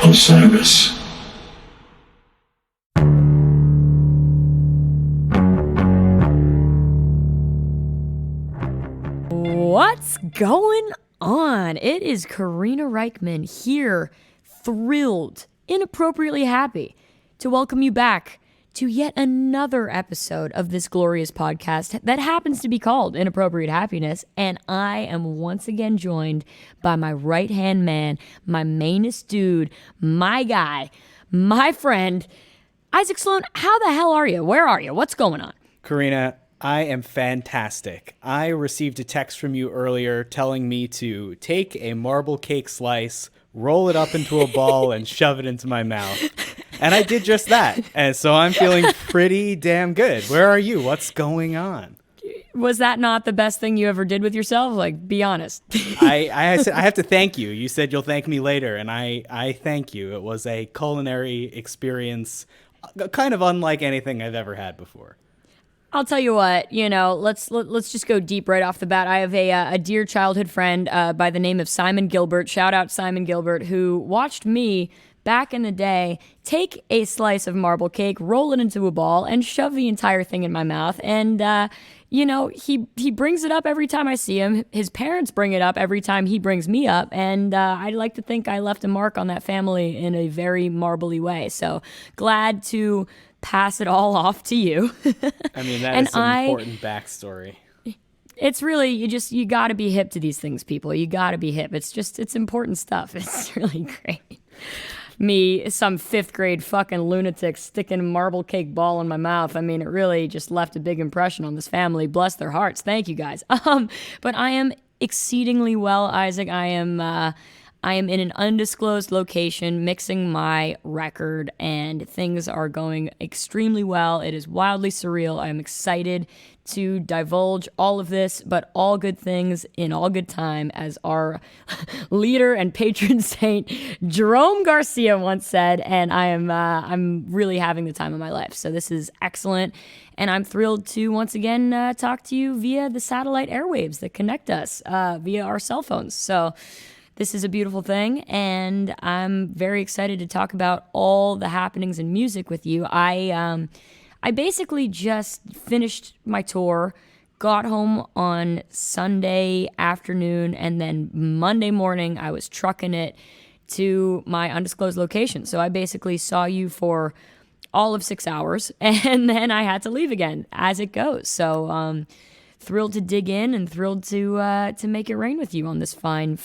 Osiris. What's going on? It is Karina Rykman here, thrilled, inappropriately happy to welcome you back to yet another episode of this glorious podcast that happens to be called Inappropriate Happiness. And I am once again joined by my right-hand man, my mainest dude, my guy, my friend, Isaac Slone. How the hell are you? Where are you? What's going on? Karina, I am fantastic. I received a text from you earlier telling me to take a marble cake slice, roll it up into a ball, and shove it into my mouth. And I did just that. And so I'm feeling pretty damn good. Where are you? What's going on? Was that not the best thing you ever did with yourself? Like, be honest. I said I have to thank you. You said you'll thank me later, and I thank you. It was a culinary experience kind of unlike anything I've ever had before. I'll tell you what, let's just go deep right off the bat. I have a dear childhood friend by the name of Simon Gilbert, shout out Simon Gilbert, who watched me back in the day take a slice of marble cake, roll it into a ball, and shove the entire thing in my mouth. And, he brings it up every time I see him. His parents bring it up every time he brings me up. And I like to think I left a mark on that family in a very marbly way. So glad to pass it all off to you. I mean, that is some important backstory. It's really, you got to be hip to these things, people. You got to be hip. It's important stuff. It's really great. Me, some fifth grade fucking lunatic sticking a marble cake ball in my mouth. I mean, it really just left a big impression on this family. Bless their hearts. Thank you, guys. But I am exceedingly well, Isaac. I am in an undisclosed location mixing my record, and things are going extremely well. It is wildly surreal. I am excited to divulge all of this, but all good things in all good time, as our leader and patron saint Jerome Garcia once said, and I'm really having the time of my life. So this is excellent, and I'm thrilled to once again talk to you via the satellite airwaves that connect us via our cell phones. So this is a beautiful thing, and I'm very excited to talk about all the happenings in music with you. I basically just finished my tour, got home on Sunday afternoon, and then Monday morning I was trucking it to my undisclosed location. So I basically saw you for all of 6 hours, and then I had to leave again, as it goes. So thrilled to dig in and thrilled to make it rain with you on this fine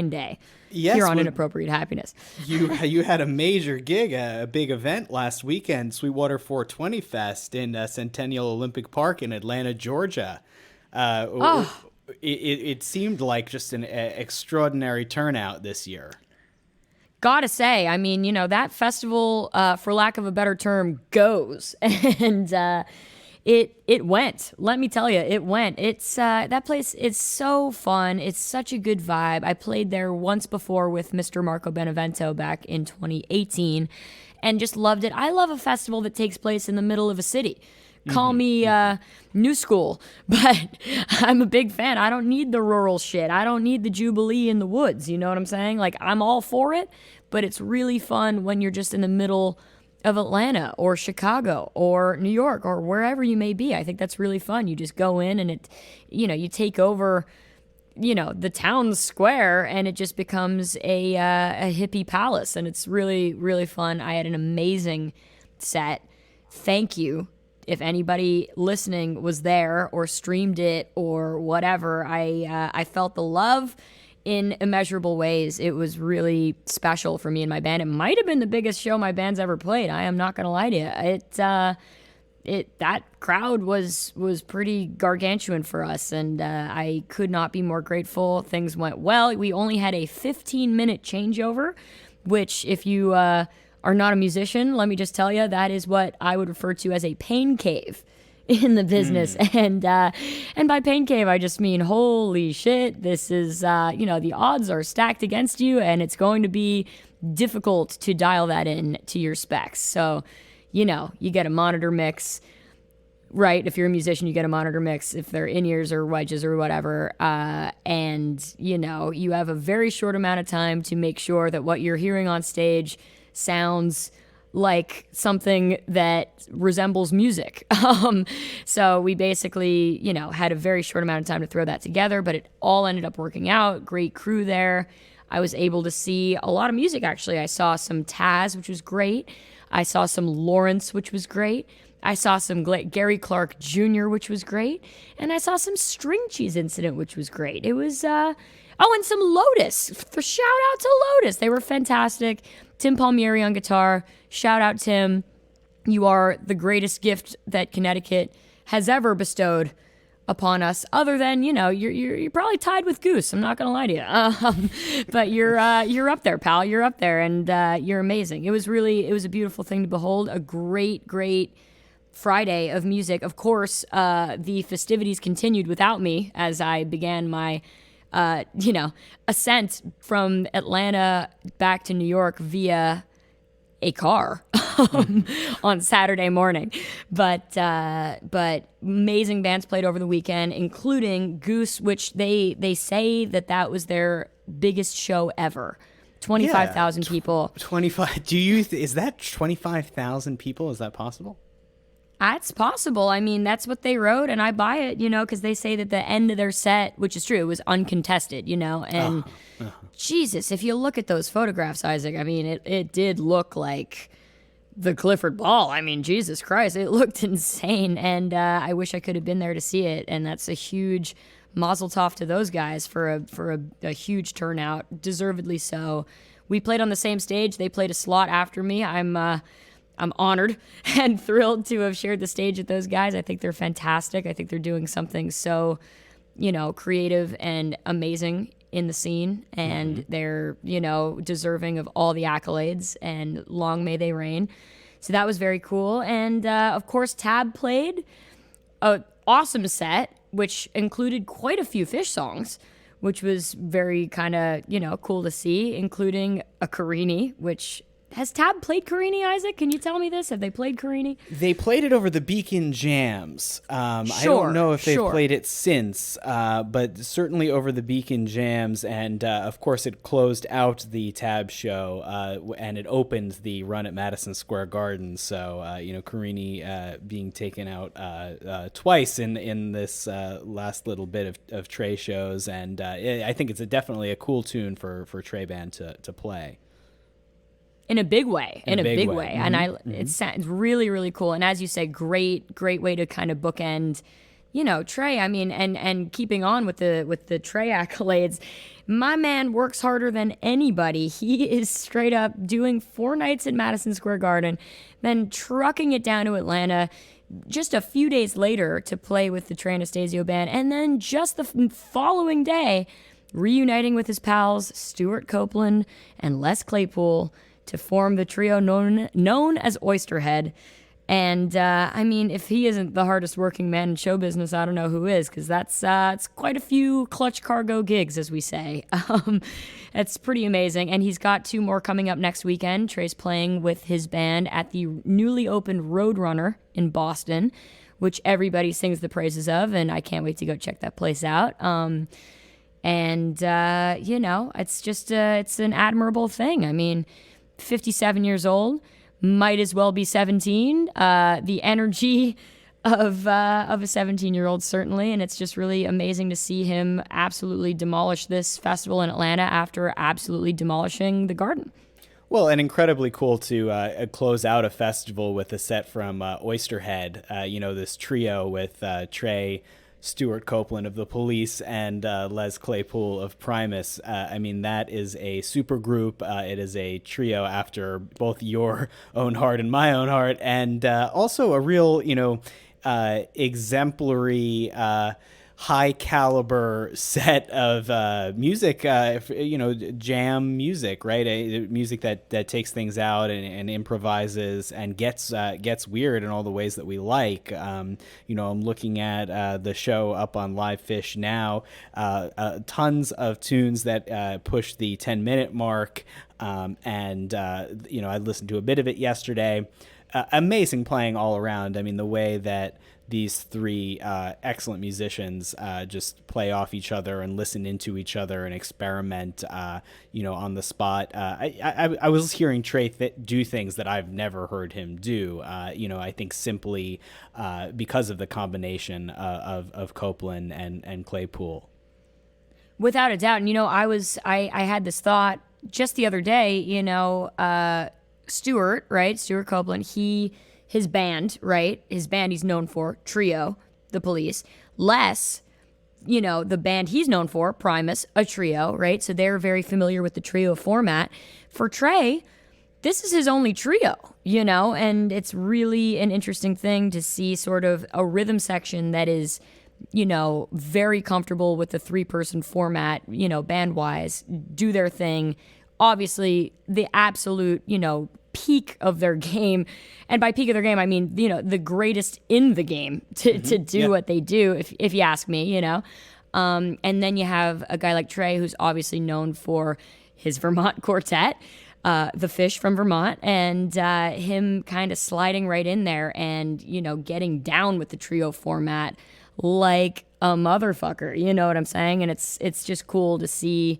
day. Yes, here on Inappropriate Happiness. You had a major gig, a big event last weekend, Sweetwater 420 Fest in Centennial Olympic Park in Atlanta, Georgia. It seemed like just an extraordinary turnout this year. Gotta say, I mean, that festival, for lack of a better term, goes. And It went. Let me tell you, it went. It's that place is so fun. It's such a good vibe. I played there once before with Mr. Marco Benevento back in 2018 and just loved it. I love a festival that takes place in the middle of a city. Call me new school, but I'm a big fan. I don't need the rural shit. I don't need the Jubilee in the woods. You know what I'm saying? Like, I'm all for it, but it's really fun when you're just in the middle of Atlanta or Chicago or New York or wherever you may be. I think that's really fun. You just go in and you take over, the town square, and it just becomes a hippie palace, and it's really, really fun. I had an amazing set. Thank you. If anybody listening was there or streamed it or whatever, I felt the love in immeasurable ways. It was really special for me and my band. It might have been the biggest show my band's ever played. I am not gonna lie to you. That crowd was pretty gargantuan for us, and I could not be more grateful. Things went well. We only had a 15-minute changeover, which, if you are not a musician, let me just tell you, that is what I would refer to as a pain cave in the business. And by pain cave, I just mean, holy shit, this is, the odds are stacked against you, and it's going to be difficult to dial that in to your specs. So, you get a monitor mix right? If you're a musician, you get a monitor mix. If they're in-ears or wedges or whatever. And, you have a very short amount of time to make sure that what you're hearing on stage sounds like something that resembles music. So we basically, had a very short amount of time to throw that together, but it all ended up working out. Great crew there. I was able to see a lot of music, actually. I saw some Taz, which was great. I saw some Lawrence, which was great. I saw some Gary Clark Jr., which was great. And I saw some String Cheese Incident, which was great. It was, and some Lotus. Shout out to Lotus. They were fantastic. Tim Palmieri on guitar. Shout out, Tim. You are the greatest gift that Connecticut has ever bestowed upon us, other than, you're probably tied with Goose. I'm not gonna lie to you, but you're up there, pal. You're up there, and you're amazing. It was a beautiful thing to behold. A great Friday of music. Of course, the festivities continued without me as I began my ascent from Atlanta back to New York via a car on Saturday morning. But amazing bands played over the weekend, including Goose, which they say that was their biggest show ever. 25,000 people. 25. Is that 25,000 people? Is that possible? That's possible. I mean, that's what they wrote, and I buy it, because they say that the end of their set, which is true, it was uncontested, and Jesus, if you look at those photographs, Isaac, I mean, it did look like the Clifford Ball. I mean, Jesus Christ, it looked insane, and I wish I could have been there to see it, and that's a huge mazel tov to those guys for a huge turnout, deservedly so. We played on the same stage. They played a slot after me. I'm honored and thrilled to have shared the stage with those guys. I think they're fantastic. I think they're doing something so, creative and amazing in the scene. And they're, deserving of all the accolades, and long may they reign. So that was very cool. And, of course, Tab played an awesome set, which included quite a few Fish songs, which was very kind of, cool to see, including a Carini, which... Has Tab played Carini, Isaac? Can you tell me this? Have they played Carini? They played it over the Beacon Jams. I don't know if they've played it since, but certainly over the Beacon Jams. And, of course, it closed out the Tab show, and it opened the run at Madison Square Garden. So, Carini being taken out twice in this last little bit of Trey shows. And I think it's definitely a cool tune for Trey Band to play. In a big way, in a big way. Mm-hmm. And it's really, really cool. And as you say, great way to kind of bookend, Trey. I mean, and keeping on with the Trey accolades, my man works harder than anybody. He is straight up doing 4 nights at Madison Square Garden, then trucking it down to Atlanta just a few days later to play with the Trey Anastasio Band, and then just the following day, reuniting with his pals Stuart Copeland and Les Claypool to form the trio known as Oysterhead. And, if he isn't the hardest working man in show business, I don't know who is, because that's it's quite a few clutch cargo gigs, as we say. It's pretty amazing. And he's got 2 more coming up next weekend. Trey's playing with his band at the newly opened Roadrunner in Boston, which everybody sings the praises of, and I can't wait to go check that place out. It's just it's an admirable thing. I mean, 57 years old, might as well be 17. The energy of a 17-year-old, certainly, and it's just really amazing to see him absolutely demolish this festival in Atlanta after absolutely demolishing the Garden. Well, and incredibly cool to close out a festival with a set from Oysterhead. This trio with Trey, Stuart Copeland of The Police, and Les Claypool of Primus. That is a super group. It is a trio after both your own heart and my own heart, and also a real, exemplary, high caliber set of music, jam music, right? Music that takes things out and improvises and gets weird in all the ways that we like. I'm looking at the show up on Live Fish now. Tons of tunes that push the 10-minute mark. I listened to a bit of it yesterday. amazing playing all around. I mean, the way that these three excellent musicians just play off each other and listen into each other and experiment, on the spot. I was hearing Trey do things that I've never heard him do. I think simply because of the combination of Copeland and Claypool. Without a doubt. And, I had this thought just the other day, Stuart, right? Stuart Copeland, his band, right? His band he's known for, Trio, The Police. Les, the band he's known for, Primus, a trio, right? So they're very familiar with the trio format. For Trey, this is his only trio, and it's really an interesting thing to see sort of a rhythm section that is, very comfortable with the 3-person format, band-wise, do their thing. Obviously, the absolute, peak of their game. And by peak of their game, I mean, the greatest in the game to do what they do, if you ask me, And then you have a guy like Trey, who's obviously known for his Vermont quartet, the Fish from Vermont, and him kind of sliding right in there and, getting down with the trio format like a motherfucker. You know what I'm saying? And it's just cool to see,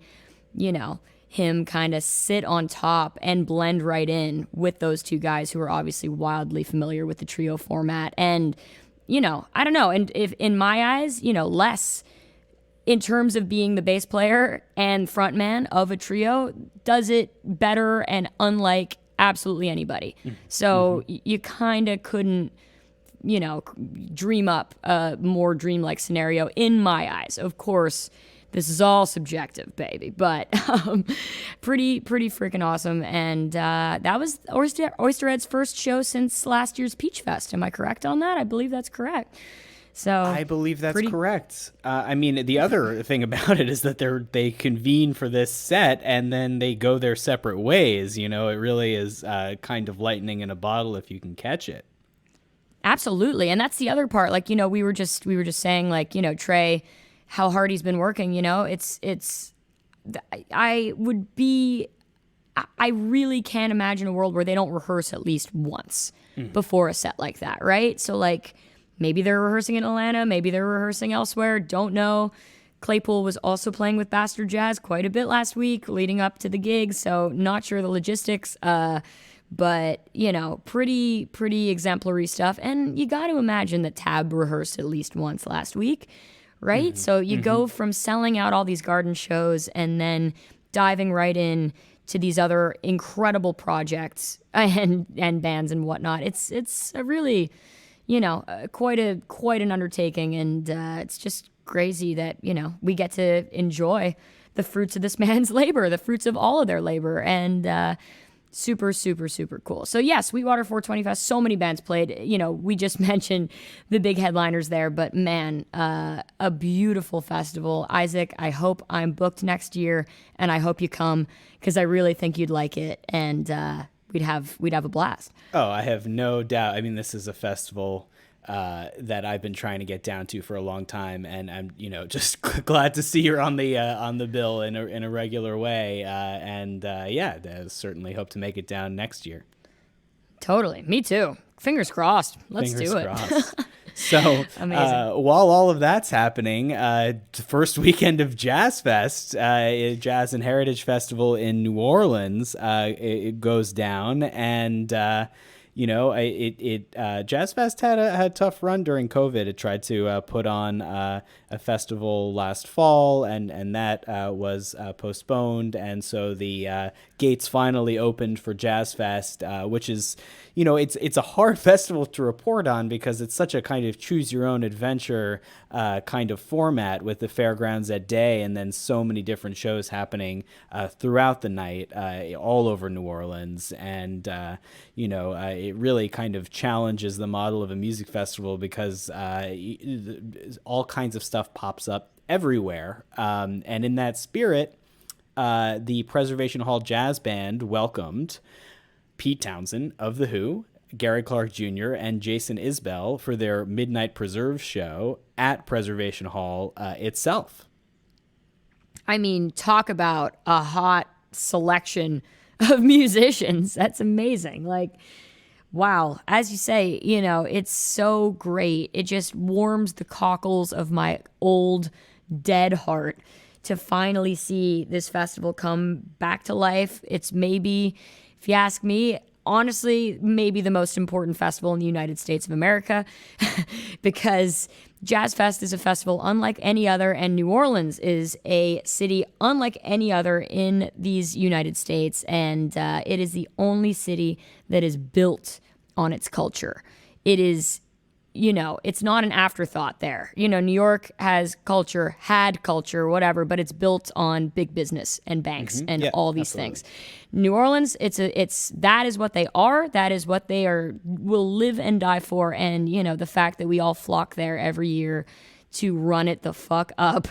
him kind of sit on top and blend right in with those two guys who are obviously wildly familiar with the trio format. And, I don't know. And if in my eyes, Les, in terms of being the bass player and frontman of a trio, does it better and unlike absolutely anybody. So you kind of couldn't, dream up a more dreamlike scenario in my eyes. Of course, this is all subjective, baby, but pretty freaking awesome. And that was Oysterhead's first show since last year's Peach Fest. Am I correct on that? I believe that's correct. So I believe that's correct. I mean, the other thing about it is that they convene for this set and then they go their separate ways. It really is kind of lightning in a bottle if you can catch it. Absolutely, and that's the other part. Like, we were just saying, like, Trey, how hard he's been working, I really can't imagine a world where they don't rehearse at least once before a set like that, right? So, like, maybe they're rehearsing in Atlanta, maybe they're rehearsing elsewhere, don't know. Claypool was also playing with Bastard Jazz quite a bit last week leading up to the gig, so not sure the logistics, but, pretty exemplary stuff. And you got to imagine that Tab rehearsed at least once last week, right? So you go from selling out all these garden shows and then diving right in to these other incredible projects and bands and whatnot. It's a really, quite an undertaking, and it's just crazy that, we get to enjoy the fruits of this man's labor, the fruits of all of their labor, and super, super, super cool. So yeah, Sweetwater 420 Fest, so many bands played. We just mentioned the big headliners there, but man, a beautiful festival. Isaac, I hope I'm booked next year, and I hope you come, because I really think you'd like it, and we'd have a blast. Oh, I have no doubt. I mean, this is a festival that I've been trying to get down to for a long time, and I'm just glad to see you're on the bill in a regular way, I certainly hope to make it down next year. Totally, me too. Fingers crossed. Let's do it. So while all of that's happening, the first weekend of Jazz Fest, Jazz and Heritage Festival in New Orleans, it goes down, and Jazz Fest had a tough run during COVID. It tried to put on a festival last fall, and that was postponed. And so the gates finally opened for Jazz Fest, which is, it's a hard festival to report on because it's such a kind of choose your own adventure kind of format, with the fairgrounds at day and then so many different shows happening throughout the night all over New Orleans. And, it really kind of challenges the model of a music festival because all kinds of stuff pops up everywhere. And in that spirit, the Preservation Hall Jazz Band welcomed Pete Townsend of The Who, Gary Clark Jr., and Jason Isbell for their Midnight Preserve show at Preservation Hall itself. I mean, talk about a hot selection of musicians. That's amazing. Like, wow, as you say, it's so great. It just warms the cockles of my old dead heart to finally see this festival come back to life. It's maybe, if you ask me, honestly, maybe the most important festival in the United States of America because Jazz Fest is a festival unlike any other, and New Orleans is a city unlike any other in these United States, and it is the only city that is built on its culture. It is, it's not an afterthought there. New York has culture, had culture, whatever, but it's built on big business and banks and all these things. New Orleans, it's that is what they are. That is what they will live and die for. And, the fact that we all flock there every year to run it the fuck up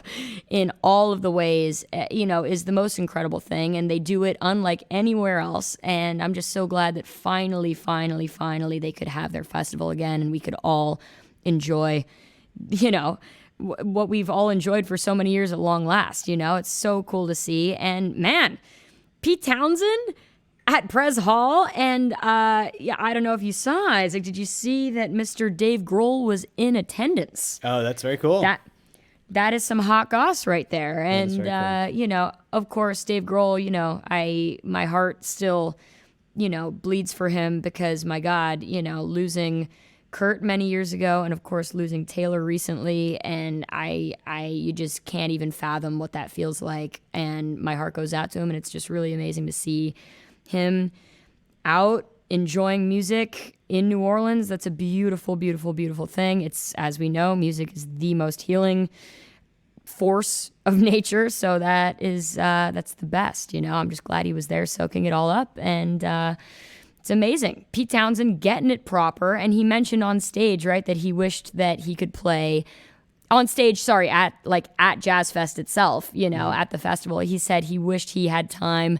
in all of the ways, is the most incredible thing. And they do it unlike anywhere else. And I'm just so glad that finally, they could have their festival again and we could all enjoy, what we've all enjoyed for so many years at long last. It's so cool to see. And man, Pete Townsend at Prez Hall. And I don't know if you saw, Isaac, did you see that Mr. Dave Grohl was in attendance? Oh, that's very cool. That is some hot goss right there. And, cool. Of course, Dave Grohl, my heart still, bleeds for him because, my God, losing Kurt many years ago and, of course, losing Taylor recently. And you just can't even fathom what that feels like. And my heart goes out to him. And it's just really amazing to see him out enjoying music in New Orleans. That's a beautiful, beautiful, beautiful thing. It's, as we know, music is the most healing force of nature. So that's the best, I'm just glad he was there soaking it all up. And it's amazing. Pete Townsend getting it proper. And he mentioned on stage, right, that he wished that he could play on stage, at Jazz Fest itself, at the festival. He said he wished he had time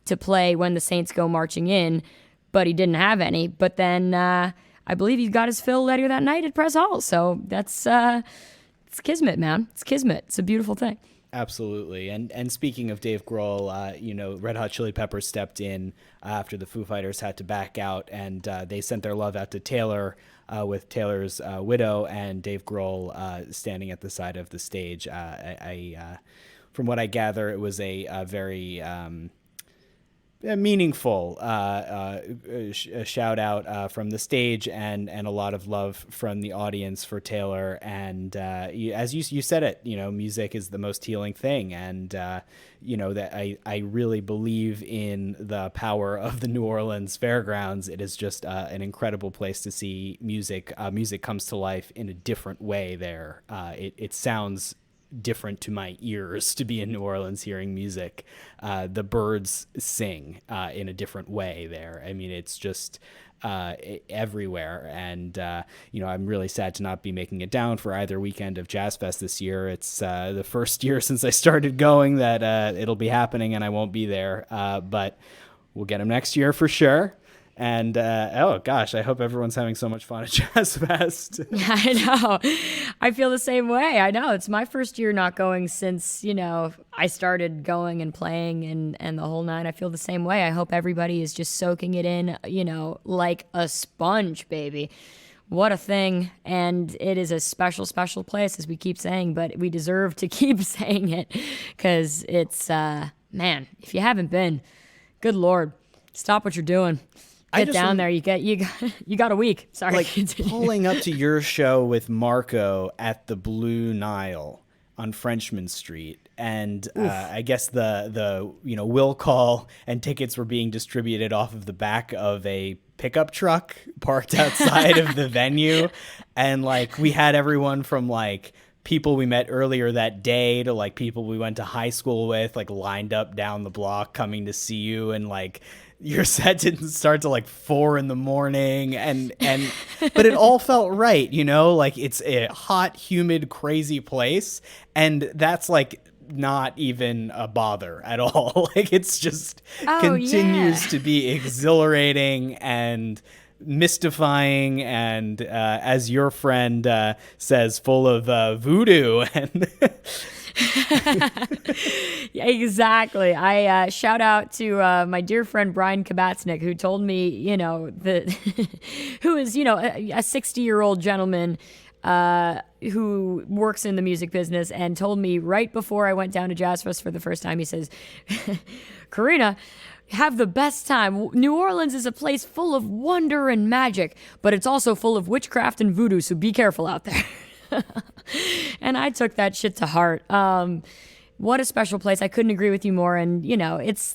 to play When the Saints Go Marching In, but he didn't have any. But then I believe he got his fill later that night at Press Hall. So that's it's kismet, man. It's kismet. It's a beautiful thing. Absolutely. And speaking of Dave Grohl, Red Hot Chili Peppers stepped in after the Foo Fighters had to back out, and they sent their love out to Taylor with Taylor's widow and Dave Grohl standing at the side of the stage. From what I gather, it was a very a meaningful shout out from the stage and a lot of love from the audience for Taylor. And as you said it, music is the most healing thing. And, that I really believe in the power of the New Orleans Fairgrounds. It is just an incredible place to see music. Music comes to life in a different way there. It sounds different to my ears to be in New Orleans hearing music. The birds sing in a different way there. I mean, it's just everywhere. And, I'm really sad to not be making it down for either weekend of Jazz Fest this year. It's the first year since I started going that it'll be happening and I won't be there. But we'll get them next year for sure. And, oh, gosh, I hope everyone's having so much fun at Jazz Fest. Yeah, I know. I feel the same way. I know. It's my first year not going since, I started going and playing and the whole nine. I feel the same way. I hope everybody is just soaking it in, like a sponge, baby. What a thing. And it is a special, special place, as we keep saying, but we deserve to keep saying it because it's, man, if you haven't been, good Lord, stop what you're doing. Get down there. You got a week. Sorry. Like pulling up to your show with Marco at the Blue Nile on Frenchman Street, and I guess the will call and tickets were being distributed off of the back of a pickup truck parked outside of the venue, and we had everyone from people we met earlier that day to people we went to high school with lined up down the block coming to see you, and your set didn't start till 4 a.m. and but it all felt right, it's a hot, humid, crazy place, and that's not even a bother at all. It's just continues to be exhilarating and mystifying and as your friend says, full of voodoo. And Yeah, exactly. I shout out to my dear friend Brian Kabatsnik, who told me, that who is, a 60-year-old gentleman who works in the music business, and told me right before I went down to Jazz Fest for the first time, he says, Karina, have the best time. New Orleans is a place full of wonder and magic, but it's also full of witchcraft and voodoo, so be careful out there. And I took that shit to heart. What a special place. I couldn't agree with you more. And,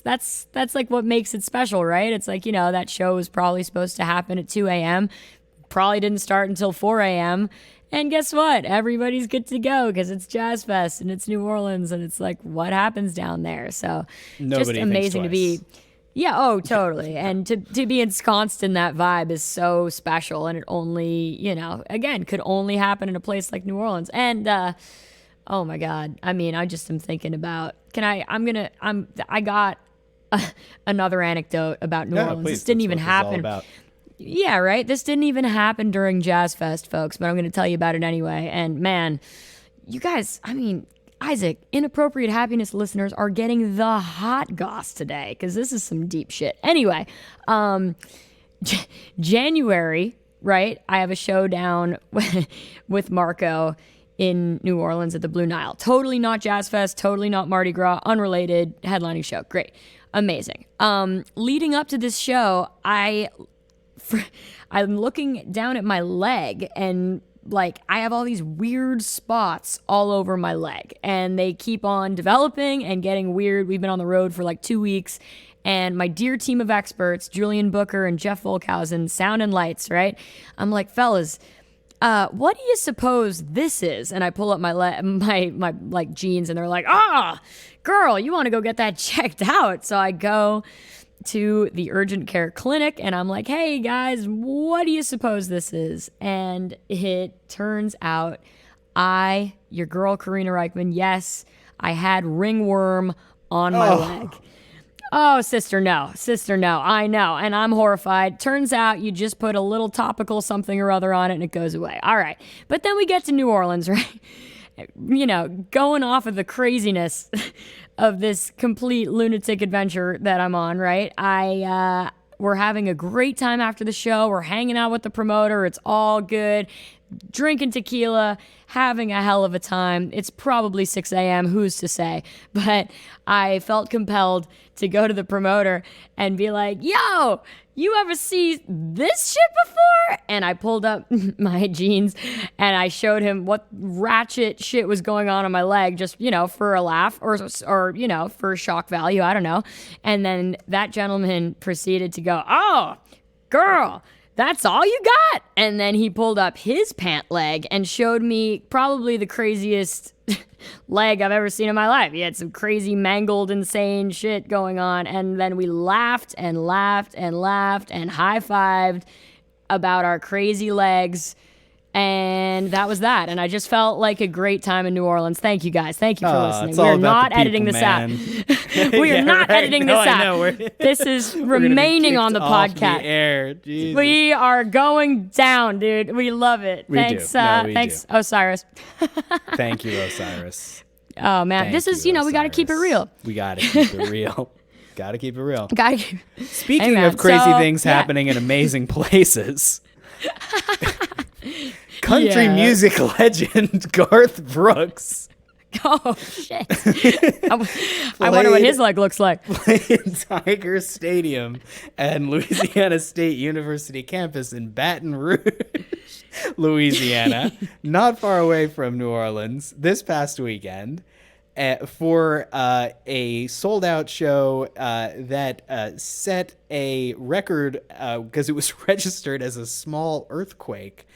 that's like what makes it special, right? It's like, that show was probably supposed to happen at 2 a.m., probably didn't start until 4 a.m., and guess what? Everybody's good to go because it's Jazz Fest and it's New Orleans, and it's like, what happens down there? So Nobody just amazing to be. Yeah, oh, totally. And to be ensconced in that vibe is so special, and it only, again, could only happen in a place like New Orleans. And oh my God, I mean, I just am thinking about. I got another anecdote about New Orleans. Please, this didn't even happen. Yeah, right? This didn't even happen during Jazz Fest, folks, but I'm going to tell you about it anyway. And man, you guys, I mean, Isaac, Inappropriate Happiness listeners are getting the hot goss today because this is some deep shit. Anyway, January, right? I have a show down with Marco in New Orleans at the Blue Nile. Totally not Jazz Fest, totally not Mardi Gras, unrelated headlining show. Great. Amazing. Leading up to this show, I'm looking down at my leg, and like I have all these weird spots all over my leg, and they keep on developing and getting weird. We've been on the road for like 2 weeks, and my dear team of experts, Julian Booker and Jeff Volkhausen, sound and lights, right? I'm like, fellas, what do you suppose this is? And I pull up my like jeans, and they're like, girl, you want to go get that checked out? So I go to the urgent care clinic, and I'm like, hey guys, what do you suppose this is? And it turns out your girl Karina Rykman, yes, I had ringworm on my leg. Oh, sister, no, I know. And I'm horrified. Turns out you just put a little topical something or other on it and it goes away. All right. But then we get to New Orleans, right? Going off of the craziness of this complete lunatic adventure that I'm on, right? We're having a great time after the show. We're hanging out with the promoter. It's all good. Drinking tequila, having a hell of a time. It's probably 6 a.m., who's to say? But I felt compelled to go to the promoter and be like, yo, you ever see this shit before? And I pulled up my jeans and I showed him what ratchet shit was going on my leg, just, for a laugh or for shock value. I don't know. And then that gentleman proceeded to go, oh, girl, that's all you got? And then he pulled up his pant leg and showed me probably the craziest leg I've ever seen in my life. He had some crazy mangled, insane shit going on. And then we laughed and laughed and laughed and high-fived about our crazy legs. And that was that. And I just felt like a great time in New Orleans. Thank you, guys. Thank you for listening. We're not editing this out. We are not editing this out. This is remaining on the podcast. The air. Jesus. We are going down, dude. We love it. Thanks, Osiris. Thank you, Osiris. Oh, man. This is, we got to keep it real. We got to keep it real. Got to keep it real. Speaking Hey, of crazy things happening in amazing places. Country music legend Garth Brooks. Oh, shit. I wonder what his leg looks like. Played Tiger Stadium and Louisiana State University campus in Baton Rouge, Louisiana, not far away from New Orleans, this past weekend. For a sold-out show that set a record because it was registered as a small earthquake,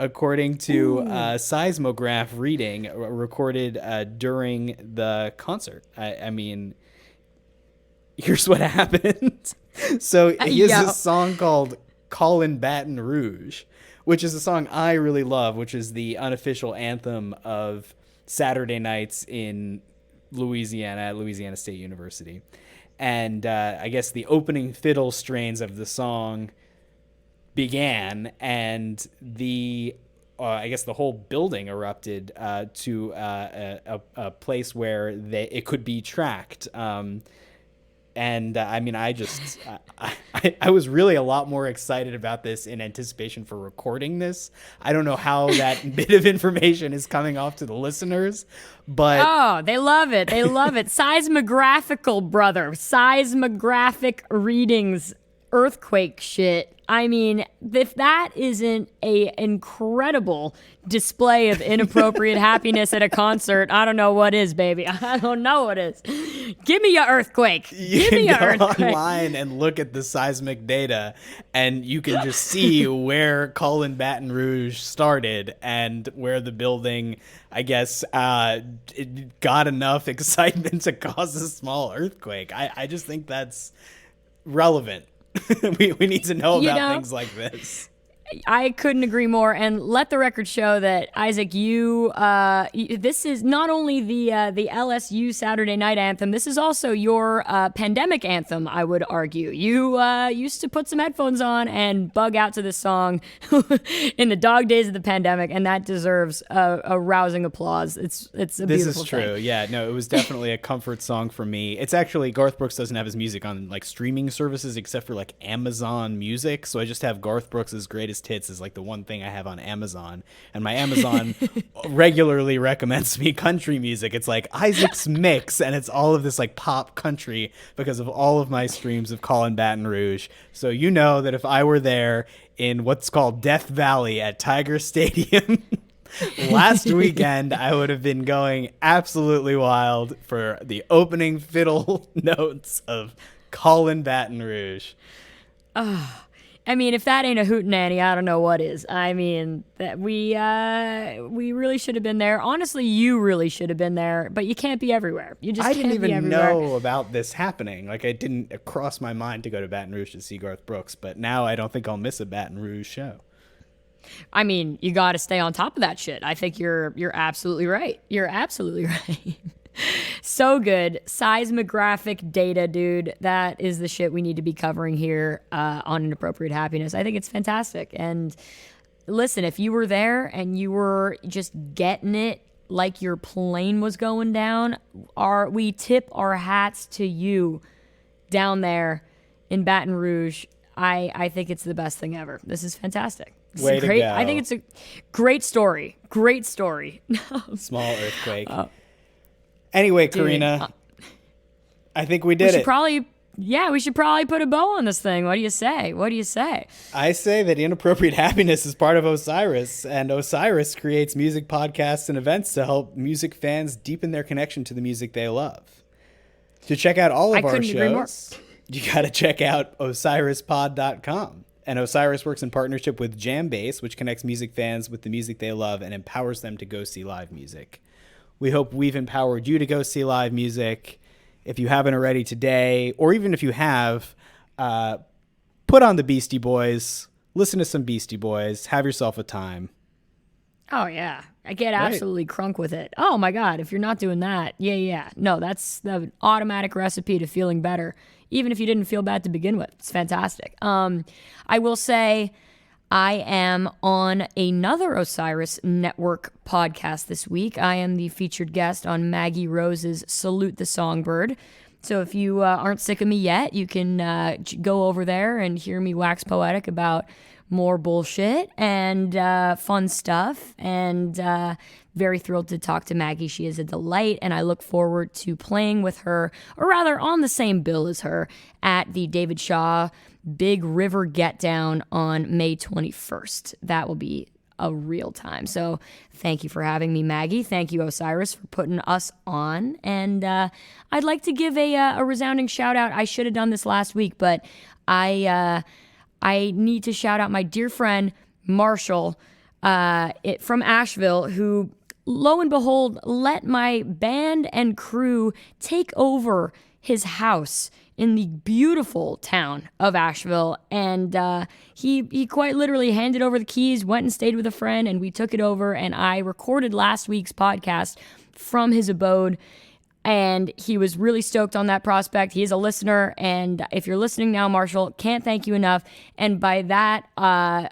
according to seismograph reading recorded during the concert. I mean, here's what happened. So he has this song called Callin' Baton Rouge, which is a song I really love, which is the unofficial anthem of Saturday nights in Louisiana at Louisiana State University. And I guess the opening fiddle strains of the song began, and the I guess the whole building erupted to a place where it could be tracked. And I mean, I was really a lot more excited about this in anticipation for recording this. I don't know how that bit of information is coming off to the listeners, but oh, they love it. They love it. Seismographical, brother. Seismographic readings, earthquake shit. I mean, if that isn't a incredible display of inappropriate happiness at a concert, I don't know what is, baby. I don't know what is. Give me your earthquake. Give me your earthquake. Online and look at the seismic data, and you can just see where Colin Baton Rouge started and where the building, I guess, it got enough excitement to cause a small earthquake. I just think that's relevant. we need to know about things like this. I couldn't agree more. And let the record show that, Isaac, this is not only the LSU Saturday Night Anthem, this is also your pandemic anthem, I would argue. You used to put some headphones on and bug out to this song in the dog days of the pandemic, and that deserves a rousing applause. It's a beautiful thing. This is true. Yeah, no, it was definitely a comfort song for me. It's actually, Garth Brooks doesn't have his music on like streaming services except for like Amazon Music, so I just have Garth Brooks's greatest hits is like the one thing I have on Amazon, and my Amazon regularly recommends me country music. It's like Isaac's Mix, and it's all of this like pop country because of all of my streams of Colin Baton Rouge. So you know that if I were there in what's called Death Valley at Tiger Stadium last weekend, I would have been going absolutely wild for the opening fiddle notes of Colin Baton Rouge. I mean, if that ain't a hootenanny, I don't know what is. I mean, that we really should have been there. Honestly, you really should have been there, but you can't be everywhere. You just I can't didn't be even everywhere. know about this happening. Like, it didn't cross my mind to go to Baton Rouge to see Garth Brooks, but now I don't think I'll miss a Baton Rouge show. I mean, you got to stay on top of that shit. I think you're absolutely right. You're absolutely right. So good. Seismographic data, dude. That is the shit we need to be covering here on Inappropriate Happiness. I think it's fantastic. And listen, if you were there and you were just getting it like your plane was going down, we tip our hats to you down there in Baton Rouge. I think it's the best thing ever. This is fantastic. Way to go. I think it's a great story. Great story. Small earthquake. Anyway, Karina, I think we did it. We should probably put a bow on this thing. What do you say? I say that Inappropriate Happiness is part of Osiris, and Osiris creates music podcasts and events to help music fans deepen their connection to the music they love. To check out all of our shows, you got to check out osirispod.com. And Osiris works in partnership with Jambase, which connects music fans with the music they love and empowers them to go see live music. We hope we've empowered you to go see live music. If you haven't already today, or even if you have, put on the Beastie Boys, listen to some Beastie Boys, have yourself a time. Oh, yeah. I get absolutely crunk with it. Oh, my God. If you're not doing that, yeah. No, that's the automatic recipe to feeling better, even if you didn't feel bad to begin with. It's fantastic. I will say I am on another Osiris Network podcast this week. I am the featured guest on Maggie Rose's Salute the Songbird. So if you aren't sick of me yet, you can go over there and hear me wax poetic about more bullshit and fun stuff. And very thrilled to talk to Maggie. She is a delight, and I look forward to playing with her, or rather on the same bill as her, at the David Shaw Big River Get Down on May 21st. That will be a real time. So thank you for having me, Maggie. Thank you, Osiris, for putting us on. And I'd like to give a resounding shout out. I should have done this last week, but I need to shout out my dear friend, Marshall, from Asheville, who, lo and behold, let my band and crew take over his house in the beautiful town of Asheville. And he quite literally handed over the keys, went and stayed with a friend, and we took it over. And I recorded last week's podcast from his abode. And he was really stoked on that prospect. He is a listener. And if you're listening now, Marshall, can't thank you enough. And by that, by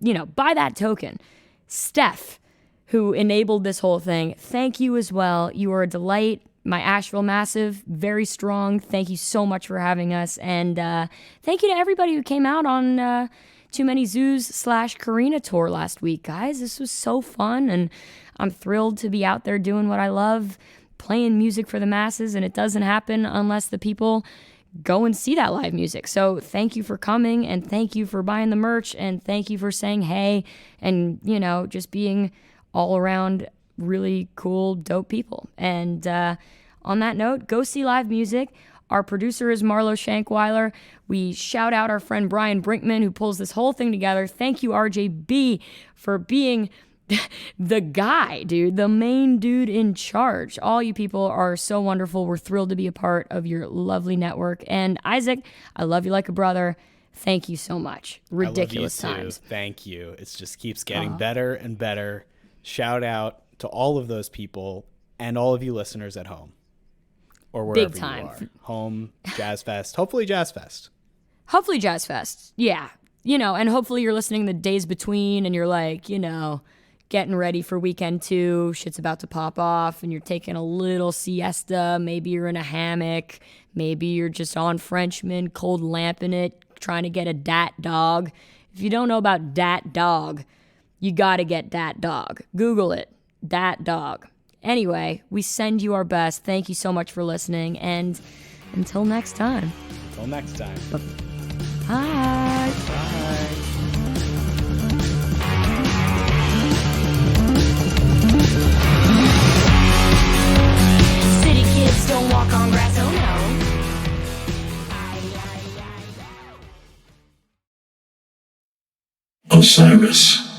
that token, Steph, who enabled this whole thing, thank you as well. You are a delight. My Asheville Massive, very strong. Thank you so much for having us. And thank you to everybody who came out on Too Many Zoos / Karina tour last week, guys. This was so fun, and I'm thrilled to be out there doing what I love, playing music for the masses, and it doesn't happen unless the people go and see that live music. So thank you for coming, and thank you for buying the merch, and thank you for saying hey, and, you know, just being all around really cool, dope people. And on that note, go see live music. Our producer is Marlo Shankweiler. We shout out our friend Brian Brinkman, who pulls this whole thing together. Thank you, RJB, for being the guy, dude, the main dude in charge. All you people are so wonderful. We're thrilled to be a part of your lovely network. And Isaac, I love you like a brother. Thank you so much. Ridiculous I love you times. too. Thank you. It just keeps getting better and better. Shout out to all of those people and all of you listeners at home or wherever Big time. you are. Home, Jazz Fest, hopefully Jazz Fest. Hopefully Jazz Fest. Yeah. You know, and hopefully you're listening the days between and you're like, you know, getting ready for weekend 2. Shit's about to pop off and you're taking a little siesta. Maybe you're in a hammock. Maybe you're just on Frenchman, cold lamping it, trying to get a dat dog. If you don't know about dat dog, you got to get dat dog. Google it. Dat dog. Anyway, we send you our best. Thank you so much for listening. And until next time. Until next time. Bye. Bye. City kids don't walk on grass, oh no. Osiris.